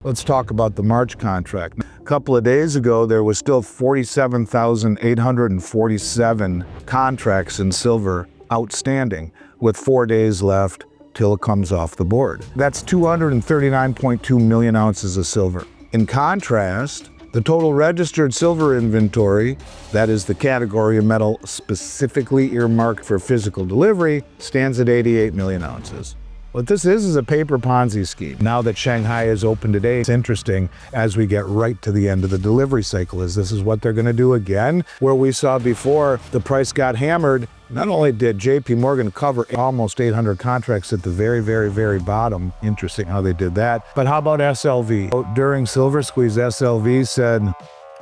Let's talk about the March contract. A couple of days ago, there was still 47,847 contracts in silver outstanding, with 4 days left till it comes off the board. That's 239.2 million ounces of silver. In contrast, the total registered silver inventory, that is the category of metal specifically earmarked for physical delivery, stands at 88 million ounces. What this is a paper Ponzi scheme. Now that Shanghai is open today, it's interesting as we get right to the end of the delivery cycle, is this is what they're going to do again. Where we saw before the price got hammered, not only did JPMorgan cover almost 800 contracts at the very bottom, interesting how they did that, but how about SLV? During Silver Squeeze, SLV said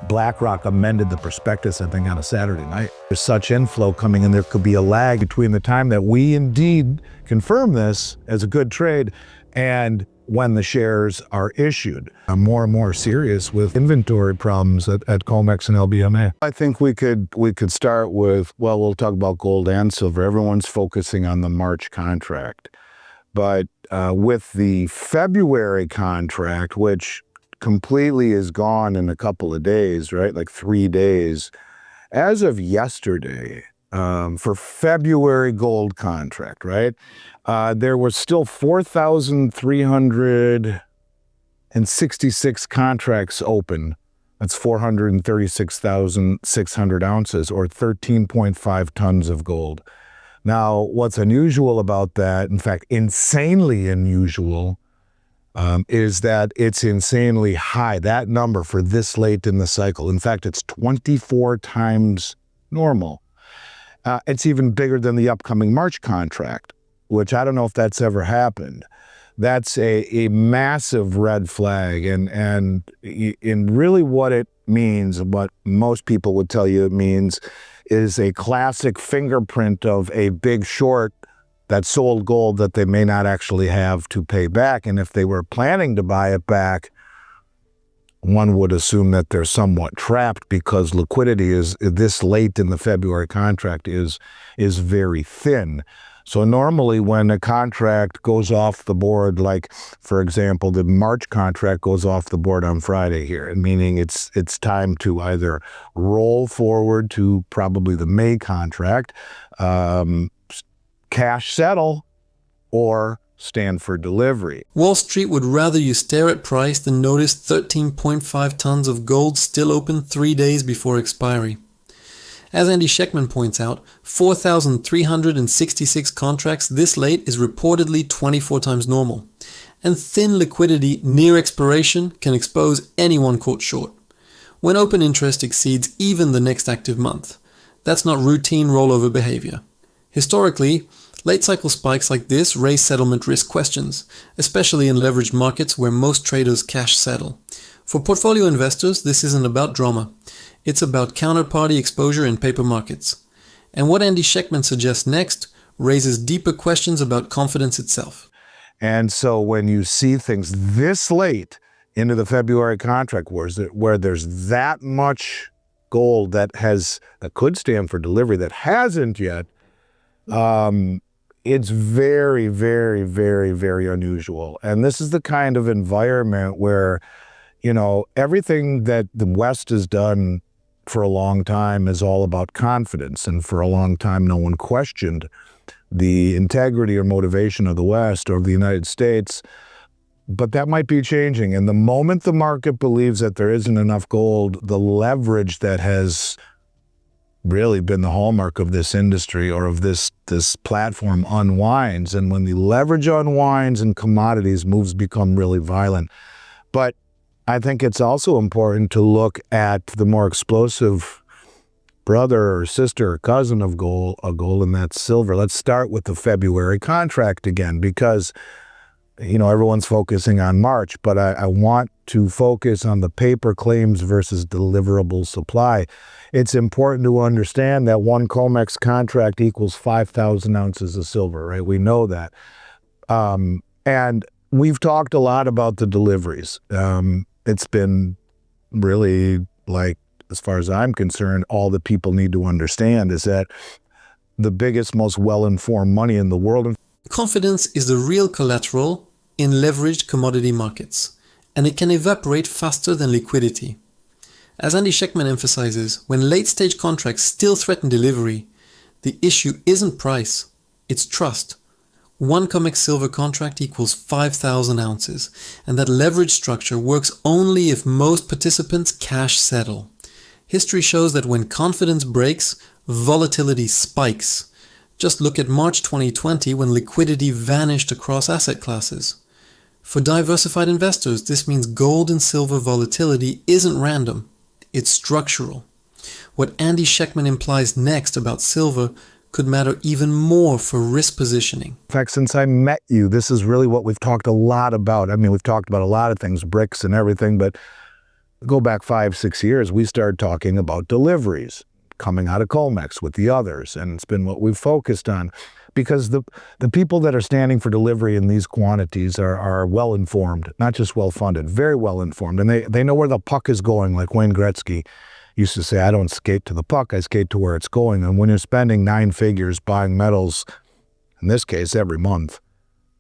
BlackRock amended the prospectus, I think, on a Saturday night. There's such inflow coming in, there could be a lag between the time that we indeed confirm this as a good trade and when the shares are issued. I'm more and more serious with inventory problems at COMEX and LBMA. I think we could start with, well, we'll talk about gold and silver. Everyone's focusing on the March contract. But with the February contract, which completely is gone in a couple of days, right? Like 3 days. As of yesterday, for February gold contract, right? There was still 4,366 contracts open. That's 436,600 ounces, or 13.5 tons of gold. Now, what's unusual about that, in fact, insanely unusual, is that it's insanely high, that number for this late in the cycle. In fact, it's 24 times normal. It's even bigger than the upcoming March contract, which I don't know if that's ever happened. That's a massive red flag. And really what it means, what most people would tell you it means, is a classic fingerprint of a big short that sold gold that they may not actually have to pay back. And if they were planning to buy it back, one would assume that they're somewhat trapped because liquidity is this late in the February contract is very thin. So normally when a contract goes off the board, like for example, the March contract goes off the board on Friday here, meaning it's time to either roll forward to probably the May contract, cash settle, or stand for delivery. Wall Street would rather you stare at price than notice 13.5 tons of gold still open 3 days before expiry. As Andy Schectman points out, 4,366 contracts this late is reportedly 24 times normal, and thin liquidity near expiration can expose anyone caught short. When open interest exceeds even the next active month, that's not routine rollover behavior. Historically, late cycle spikes like this raise settlement risk questions, especially in leveraged markets where most traders cash settle. For portfolio investors, this isn't about drama. It's about counterparty exposure in paper markets. And what Andy Schectman suggests next raises deeper questions about confidence itself. And so when you see things this late into the February contract where there's that much gold that could stand for delivery that hasn't yet, it's very unusual. And this is the kind of environment where, everything that the West has done for a long time is all about confidence. And for a long time, no one questioned the integrity or motivation of the West or of the United States. But that might be changing. And the moment the market believes that there isn't enough gold, the leverage that has really been the hallmark of this industry or of this platform unwinds. And when the leverage unwinds and commodities moves become really violent. But I think it's also important to look at the more explosive brother or sister or cousin of gold, and that's silver. Let's start with the February contract again, because everyone's focusing on March, but I want to focus on the paper claims versus deliverable supply. It's important to understand that one COMEX contract equals 5,000 ounces of silver, right? We know that. And we've talked a lot about the deliveries. It's been really, like, as far as I'm concerned, all that people need to understand is that the biggest, most well-informed money in the world. Confidence is the real collateral in leveraged commodity markets. and it can evaporate faster than liquidity. As Andy Schectman emphasizes, when late-stage contracts still threaten delivery, the issue isn't price, it's trust. One COMEX silver contract equals 5,000 ounces, and that leverage structure works only if most participants cash settle. History shows that when confidence breaks, volatility spikes. Just look at March 2020 when liquidity vanished across asset classes. For diversified investors, this means gold and silver volatility isn't random, it's structural. What Andy Schectman implies next about silver could matter even more for risk positioning. In fact, since I met you, this is really what we've talked a lot about. I mean, we've talked about a lot of things, bricks and everything, but go back 5-6 years, we started talking about deliveries coming out of COMEX with the others, and it's been what we've focused on because the people that are standing for delivery in these quantities are well-informed, not just well-funded, very well-informed, and they know where the puck is going, like Wayne Gretzky used to say, I don't skate to the puck, I skate to where it's going. And when you're spending 9 figures buying metals, in this case, every month,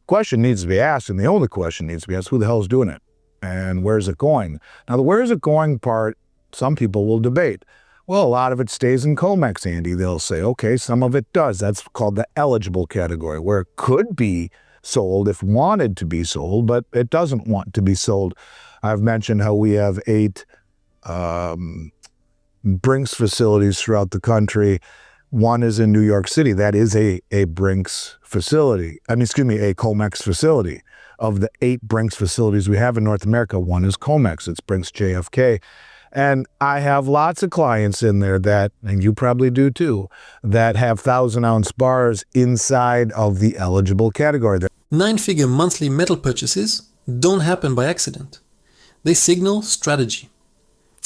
question needs to be asked, and the only question needs to be asked, who the hell is doing it? And where's it going? Now, the where's it going part, some people will debate. Well, a lot of it stays in COMEX, Andy. They'll say, okay, some of it does. That's called the eligible category, where it could be sold if wanted to be sold, but it doesn't want to be sold. I've mentioned how we have 8 Brinks facilities throughout the country. One is in New York City. That is a Brinks facility. A COMEX facility. Of the 8 Brinks facilities we have in North America, one is COMEX. It's Brinks JFK. And I have lots of clients in there that, and you probably do too, that have 1,000-ounce bars inside of the eligible category. 9-figure monthly metal purchases don't happen by accident. They signal strategy.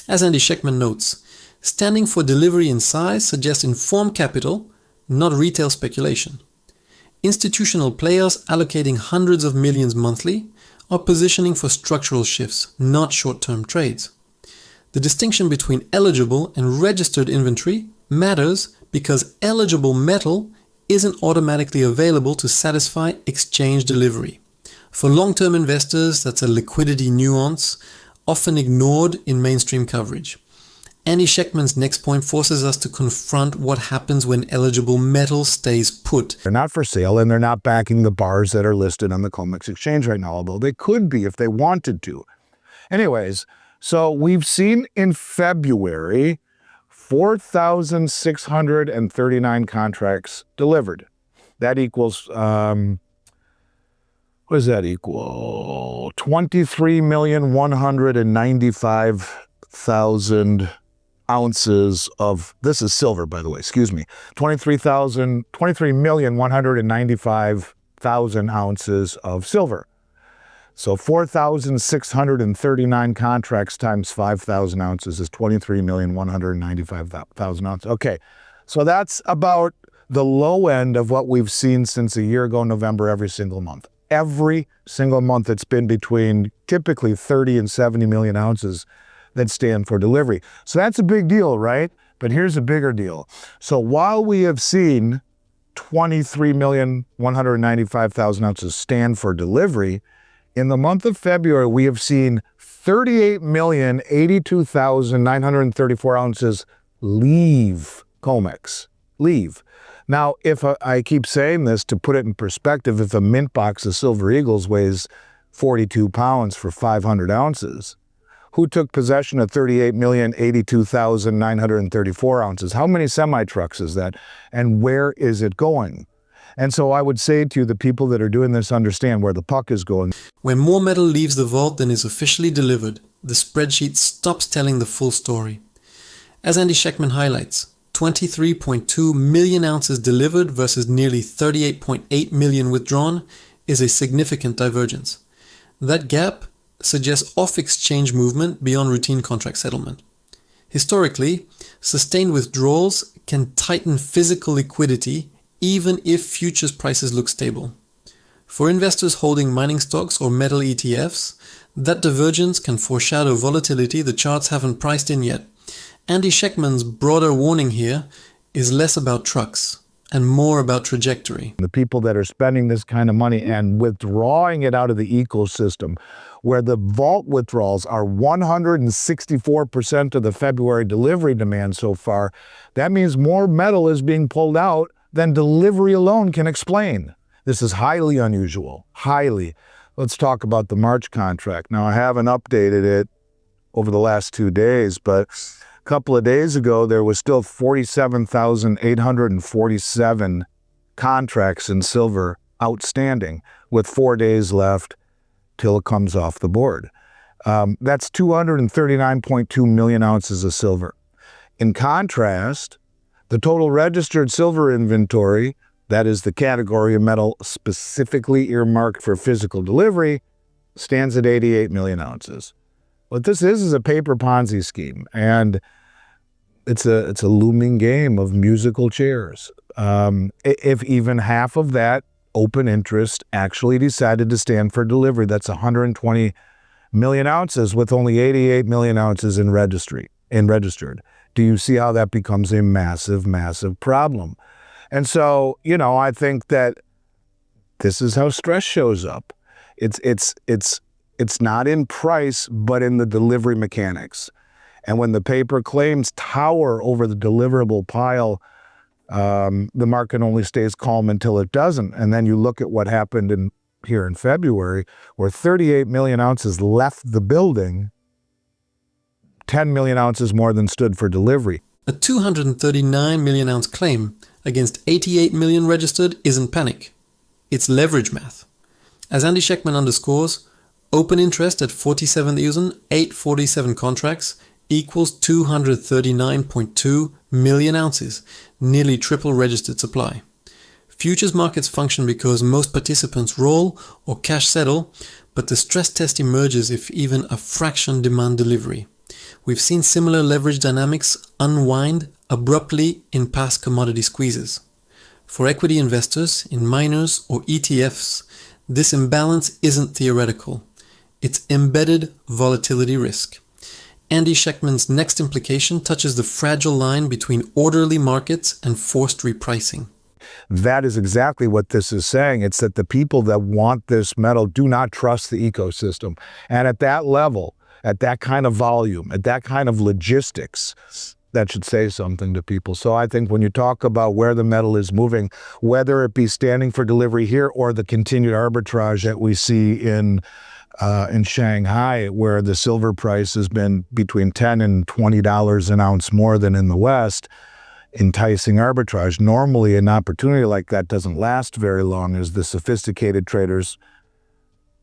As Andy Schectman notes, standing for delivery in size suggests informed capital, not retail speculation. Institutional players allocating hundreds of millions monthly are positioning for structural shifts, not short-term trades. The distinction between eligible and registered inventory matters because eligible metal isn't automatically available to satisfy exchange delivery. For long-term investors, that's a liquidity nuance often ignored in mainstream coverage. Andy Schectman's next point forces us to confront what happens when eligible metal stays put. They're not for sale, and they're not backing the bars that are listed on the COMEX exchange right now, although they could be if they wanted to. Anyways, so we've seen in February 4,639 contracts delivered. That equals, what does that equal? 23,195,000 ounces of, this is silver, by the way, excuse me, 23,195,000 ounces of silver. So 4,639 contracts times 5,000 ounces is 23,195,000 ounces. Okay, so that's about the low end of what we've seen since a year ago, November, every single month. Every single month it's been between typically 30 and 70 million ounces that stand for delivery. So that's a big deal, right? But here's a bigger deal. So while we have seen 23,195,000 ounces stand for delivery, in the month of February, we have seen 38,082,934 ounces leave COMEX. Leave. Now, if I keep saying this to put it in perspective, if a mint box of Silver Eagles weighs 42 pounds for 500 ounces, who took possession of 38,082,934 ounces? How many semi-trucks is that? And where is it going? And so I would say to you, the people that are doing this understand where the puck is going. When more metal leaves the vault than is officially delivered, the spreadsheet stops telling the full story. As Andy Schectman highlights, 23.2 million ounces delivered versus nearly 38.8 million withdrawn is a significant divergence. That gap suggests off-exchange movement beyond routine contract settlement. Historically, sustained withdrawals can tighten physical liquidity even if futures prices look stable. For investors holding mining stocks or metal ETFs, that divergence can foreshadow volatility the charts haven't priced in yet. Andy Schectman's broader warning here is less about trucks and more about trajectory. The people that are spending this kind of money and withdrawing it out of the ecosystem where the vault withdrawals are 164% of the February delivery demand so far, that means more metal is being pulled out than delivery alone can explain. This is highly unusual, highly. Let's talk about the March contract. Now, I haven't updated it over the last 2 days, but a couple of days ago, there was still 47,847 contracts in silver outstanding, with 4 days left till it comes off the board. That's 239.2 million ounces of silver. In contrast, the total registered silver inventory, that is the category of metal specifically earmarked for physical delivery, stands at 88 million ounces. What this is a paper Ponzi scheme, and it's a looming game of musical chairs. If even half of that open interest actually decided to stand for delivery, that's 120 million ounces with only 88 million ounces in registered. Do you see how that becomes a massive, massive problem? And so, I think that this is how stress shows up. It's not in price, but in the delivery mechanics. And when the paper claims tower over the deliverable pile, the market only stays calm until it doesn't. And then you look at what happened here in February, where 38 million ounces left the building, 10 million ounces more than stood for delivery. A 239 million ounce claim against 88 million registered isn't panic. It's leverage math. As Andy Schectman underscores, open interest at 47,847 contracts equals 239.2 million ounces, nearly triple registered supply. Futures markets function because most participants roll or cash settle, but the stress test emerges if even a fraction demand delivery. We've seen similar leverage dynamics unwind abruptly in past commodity squeezes. For equity investors in miners or ETFs, this imbalance isn't theoretical. It's embedded volatility risk. Andy Schectman's next implication touches the fragile line between orderly markets and forced repricing. That is exactly what this is saying. It's that the people that want this metal do not trust the ecosystem. And at that level, at that kind of volume, at that kind of logistics, that should say something to people. So I think when you talk about where the metal is moving, whether it be standing for delivery here or the continued arbitrage that we see in Shanghai, where the silver price has been between $10 and $20 an ounce more than in the West, enticing arbitrage. Normally, an opportunity like that doesn't last very long as the sophisticated traders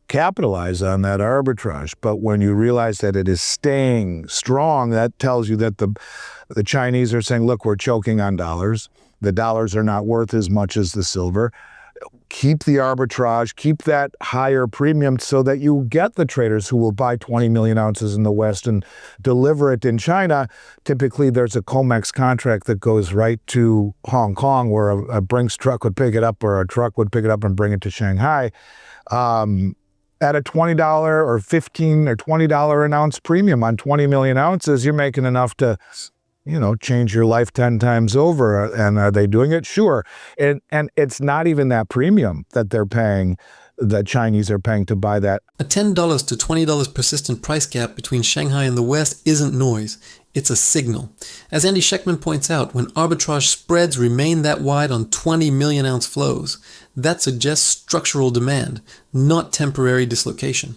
capitalize on that arbitrage. But when you realize that it is staying strong, that tells you that the Chinese are saying, look, we're choking on dollars. The dollars are not worth as much as the silver. Keep the arbitrage, keep that higher premium so that you get the traders who will buy 20 million ounces in the West and deliver it in China. Typically, there's a COMEX contract that goes right to Hong Kong where a Brinks truck would pick it up or a truck would pick it up and bring it to Shanghai. At a $20 or $15 or $20 an ounce premium on 20 million ounces, you're making enough to change your life 10 times over. And are they doing it? Sure. And it's not even that premium that they're paying, the Chinese are paying to buy that. A $10 to $20 persistent price gap between Shanghai and the West isn't noise. It's a signal. As Andy Schectman points out, when arbitrage spreads remain that wide on 20 million ounce flows, that suggests structural demand, not temporary dislocation.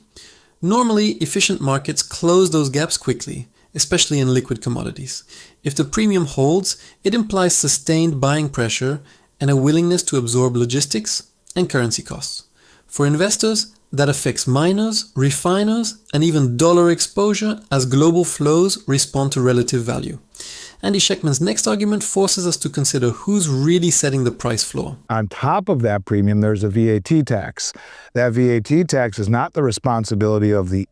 Normally, efficient markets close those gaps quickly, especially in liquid commodities. If the premium holds, it implies sustained buying pressure and a willingness to absorb logistics and currency costs. For investors, that affects miners, refiners, and even dollar exposure as global flows respond to relative value. Andy Schectman's next argument forces us to consider who's really setting the price floor. On top of that premium, there's a VAT tax. That VAT tax is not the responsibility of the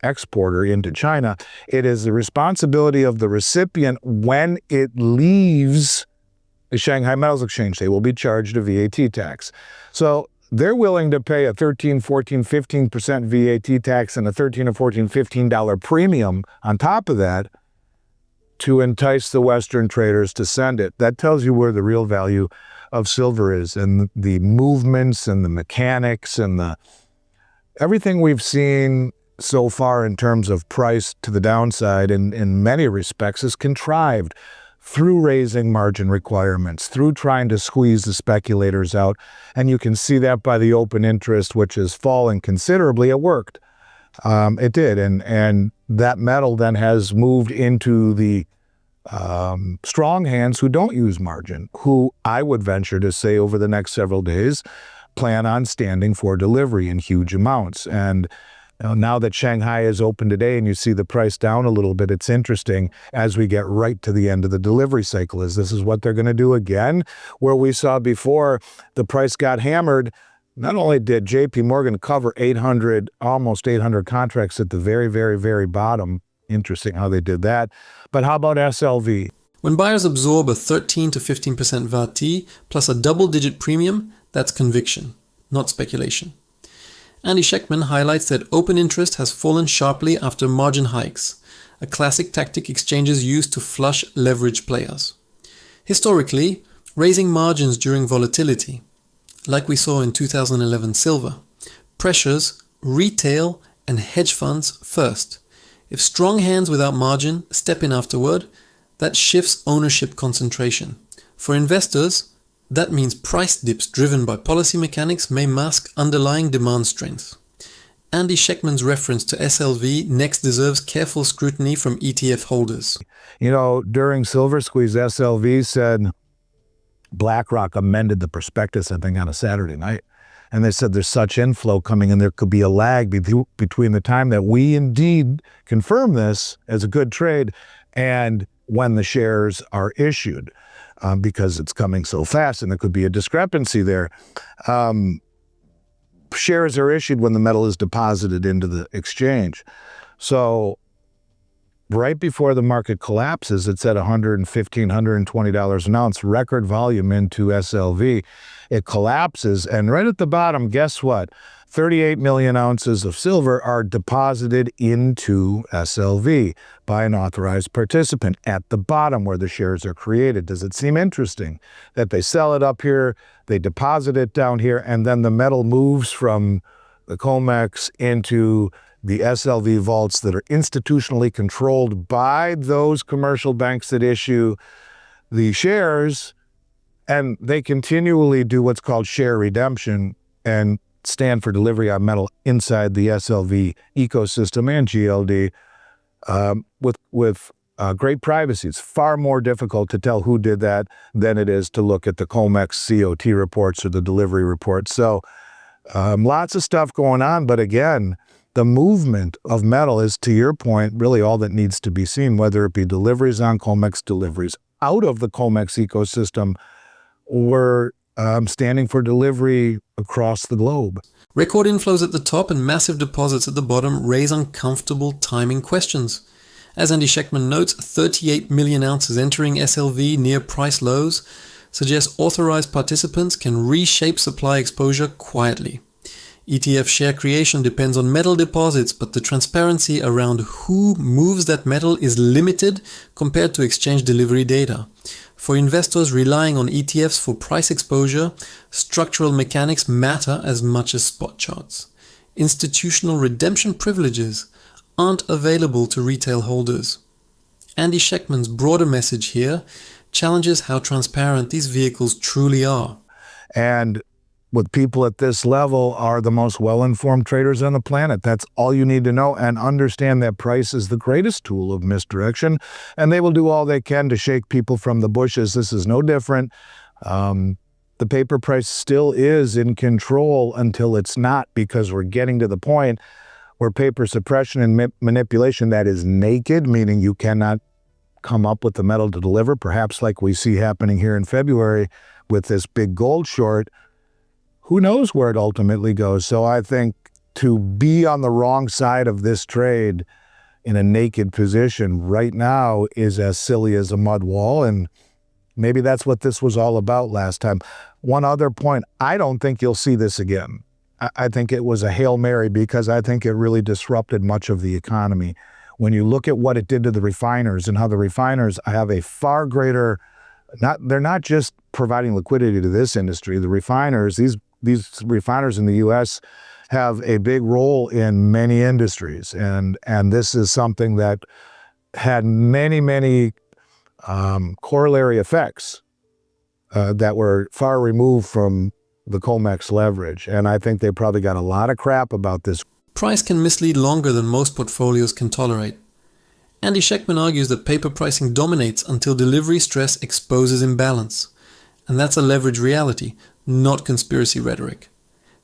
exporter into China. It is the responsibility of the recipient when it leaves the Shanghai Metals Exchange. They will be charged a VAT tax. So they're willing to pay a 13, 14, 15% VAT tax and a $13 or $14, $15 premium on top of that to entice the Western traders to send it. That tells you where the real value of silver is, and the movements and the mechanics and Everything we've seen so far in terms of price to the downside in many respects is contrived through raising margin requirements, through trying to squeeze the speculators out. And you can see that by the open interest, which is falling considerably. It worked. It did. And that metal then has moved into the strong hands who don't use margin, who I would venture to say over the next several days plan on standing for delivery in huge amounts. And now that Shanghai is open today and you see the price down a little bit, it's interesting as we get right to the end of the delivery cycle. This is what they're going to do again, where we saw before the price got hammered. Not only did JPMorgan cover 800, almost 800 contracts at the very, very, very bottom. Interesting how they did that. But how about SLV? When buyers absorb a 13 to 15% VAT plus a double-digit premium, that's conviction, not speculation. Andy Schectman highlights that open interest has fallen sharply after margin hikes, a classic tactic exchanges use to flush leverage players. Historically, raising margins during volatility, like we saw in 2011 silver, pressures retail and hedge funds first. If strong hands without margin step in afterward, that shifts ownership concentration. For investors, that means price dips driven by policy mechanics may mask underlying demand strength. Andy Schectman's reference to SLV next deserves careful scrutiny from ETF holders. During Silver Squeeze, SLV said BlackRock amended the prospectus, I think, on a Saturday night. And they said there's such inflow coming and there could be a lag between the time that we indeed confirm this as a good trade and when the shares are issued. Because it's coming so fast and there could be a discrepancy there. Shares are issued when the metal is deposited into the exchange. So right before the market collapses, it's at $115, $120 an ounce, record volume into SLV. It collapses, and right at the bottom, guess what? 38 million ounces of silver are deposited into SLV by an authorized participant at the bottom where the shares are created. Does it seem interesting that they sell it up here, they deposit it down here, and then the metal moves from the COMEX into the SLV vaults that are institutionally controlled by those commercial banks that issue the shares, and they continually do what's called share redemption and stand for delivery on metal inside the SLV ecosystem and GLD with great privacy. It's far more difficult to tell who did that than it is to look at the COMEX COT reports or the delivery reports. So lots of stuff going on, but again, the movement of metal is, to your point, really all that needs to be seen, whether it be deliveries on COMEX, deliveries out of the COMEX ecosystem, or standing for delivery across the globe. Record inflows at the top and massive deposits at the bottom raise uncomfortable timing questions. As Andy Schectman notes, 38 million ounces entering SLV near price lows suggests authorized participants can reshape supply exposure quietly. ETF share creation depends on metal deposits, but the transparency around who moves that metal is limited compared to exchange delivery data. For investors relying on ETFs for price exposure, structural mechanics matter as much as spot charts. Institutional redemption privileges aren't available to retail holders. Andy Schectman's broader message here challenges how transparent these vehicles truly are. And with people at this level are the most well-informed traders on the planet. That's all you need to know, and understand that price is the greatest tool of misdirection, and they will do all they can to shake people from the bushes. This is no different. The paper price still is in control until it's not, because we're getting to the point where paper suppression and manipulation that is naked, meaning you cannot come up with the metal to deliver, perhaps like we see happening here in February with this big gold short. Who knows where it ultimately goes? So I think to be on the wrong side of this trade in a naked position right now is as silly as a mud wall, and maybe that's what this was all about last time. One other point, I don't think you'll see this again. I think it was a Hail Mary, because I think it really disrupted much of the economy. When you look at what it did to the refiners and how the refiners have a far greater, they're not just providing liquidity to this industry. The refiners, these refiners in the U.S., have a big role in many industries, and this is something that had many corollary effects that were far removed from the COMEX leverage, and I think they probably got a lot of crap about this. Price can mislead longer than most portfolios can tolerate. Andy Schectman argues that paper pricing dominates until delivery stress exposes imbalance. And that's a leverage reality, not conspiracy rhetoric.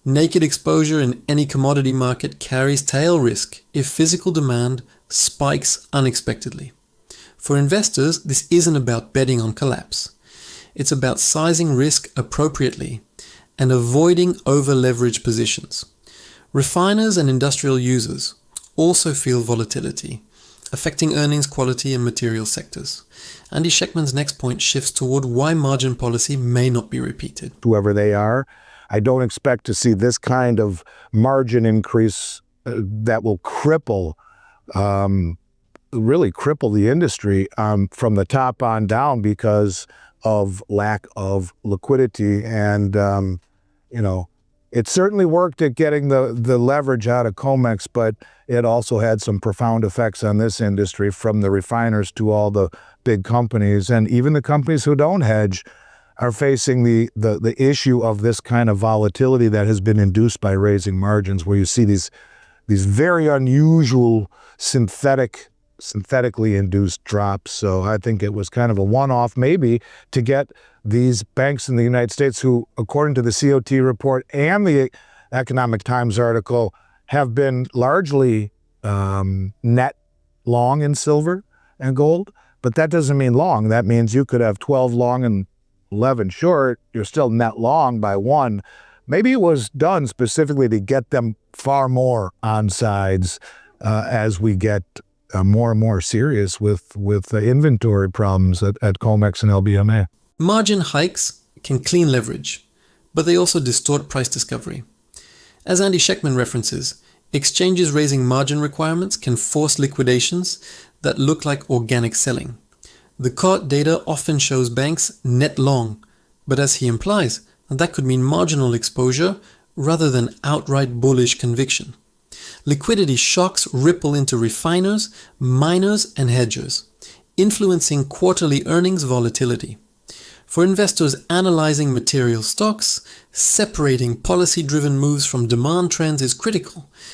Naked exposure in any commodity market carries tail risk if physical demand spikes unexpectedly. For investors, this isn't about betting on collapse. It's about sizing risk appropriately and avoiding over-leveraged positions. Refiners and industrial users also feel volatility, affecting earnings quality in material sectors. Andy Schectman's next point shifts toward why margin policy may not be repeated. Whoever they are, I don't expect to see this kind of margin increase that will really cripple the industry from the top on down because of lack of liquidity. And, it certainly worked at getting the leverage out of COMEX, but it also had some profound effects on this industry, from the refiners to all the big companies. And even the companies who don't hedge are facing the issue of this kind of volatility that has been induced by raising margins, where you see these very unusual synthetically induced drops. So I think it was kind of a one-off maybe to get these banks in the United States who, according to the COT report and the Economic Times article, have been largely net long in silver and gold. But that doesn't mean long. That means you could have 12 long and 11 short. You're still net long by one. Maybe it was done specifically to get them far more on sides as we get more and more serious with the inventory problems at COMEX and LBMA. Margin hikes can clean leverage, but they also distort price discovery. As Andy Schectman references, exchanges raising margin requirements can force liquidations that look like organic selling. The COT data often shows banks net long, but as he implies, that could mean marginal exposure rather than outright bullish conviction. Liquidity shocks ripple into refiners, miners, and hedgers, influencing quarterly earnings volatility. For investors analyzing material stocks, separating policy-driven moves from demand trends is critical,